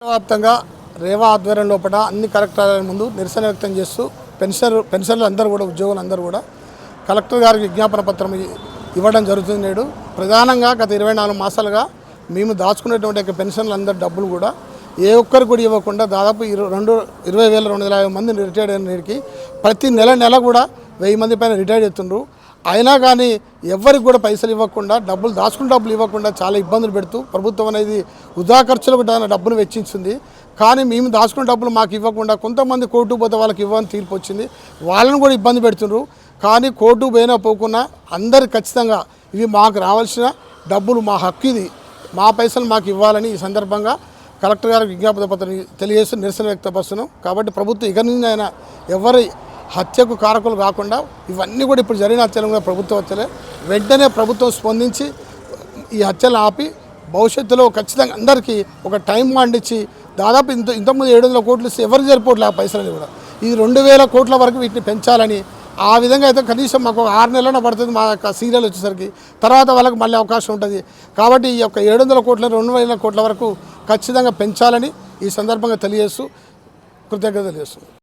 వ్యాప్తంగా రేవా ఆధ్వర్యం లోపల అన్ని కలెక్టర్ల ముందు నిరసన వ్యక్తం చేస్తూ పెన్షన్లు అందరూ కూడా ఉద్యోగులు అందరూ కూడా కలెక్టర్ గారికి విజ్ఞాపన పత్రం ఇవ్వడం జరుగుతుంది. నేడు ప్రధానంగా గత 24 మాసాలుగా మేము దాచుకునేటువంటి పెన్షన్లు అందరి డబ్బులు కూడా ఏ ఒక్కరు కూడా ఇవ్వకుండా దాదాపు 20,250 మంది రిటైర్డ్ అయినకి ప్రతి నెల కూడా 1000 మంది పైన రిటైర్డ్ అవుతుండ్రు. అయినా కానీ ఎవరికి కూడా పైసలు ఇవ్వకుండా దాచుకున్న డబ్బులు ఇవ్వకుండా చాలా ఇబ్బందులు పెడుతూ ప్రభుత్వం అనేది వృధా ఖర్చులకు డబ్బును వెచ్చించింది. కానీ మేము దాచుకున్న డబ్బులు మాకు ఇవ్వకుండా కొంతమంది కోర్టు పోతే వాళ్ళకి ఇవ్వని తీర్పు వచ్చింది. వాళ్ళని కూడా ఇబ్బంది పెడుతున్నారు. కానీ కోర్టు పోయినా పోకున్నా అందరు ఖచ్చితంగా ఇవి మాకు రావాల్సిన డబ్బులు, మా హక్కు, ఇది మా పైసలు మాకు ఇవ్వాలని ఈ సందర్భంగా కలెక్టర్ గారికి విజ్ఞాపన పత్రం తెలియజేస్తూ నిరసన వ్యక్తపరుస్తున్నాం. కాబట్టి ప్రభుత్వం ఇక నుంచి అయినా ఎవరి హత్యకు కారకులు కాకుండా ఇవన్నీ కూడా ఇప్పుడు జరిగిన హత్యలు కూడా ప్రభుత్వ హత్యలే, వెంటనే ప్రభుత్వం స్పందించి ఈ హత్యలు ఆపి భవిష్యత్తులో ఖచ్చితంగా అందరికీ ఒక టైం మండిచ్చి దాదాపు ఇంతకుముందు 700 కోట్లు ఇస్తే ఎవరికి సరిపోవట్లే ఆ పైసలని కూడా ఇది 2000 కోట్ల వరకు వీటిని పెంచాలని, ఆ విధంగా అయితే కనీసం మాకు 6 నెలలైనా పడుతుంది మా యొక్క సీరియల్ వచ్చేసరికి, తర్వాత వాళ్ళకి మళ్ళీ అవకాశం ఉంటుంది. కాబట్టి ఈ యొక్క 700 కోట్ల 2000 కోట్ల వరకు ఖచ్చితంగా పెంచాలని ఈ సందర్భంగా తెలియజేస్తూ కృతజ్ఞతలు తెలియజేస్తుంది.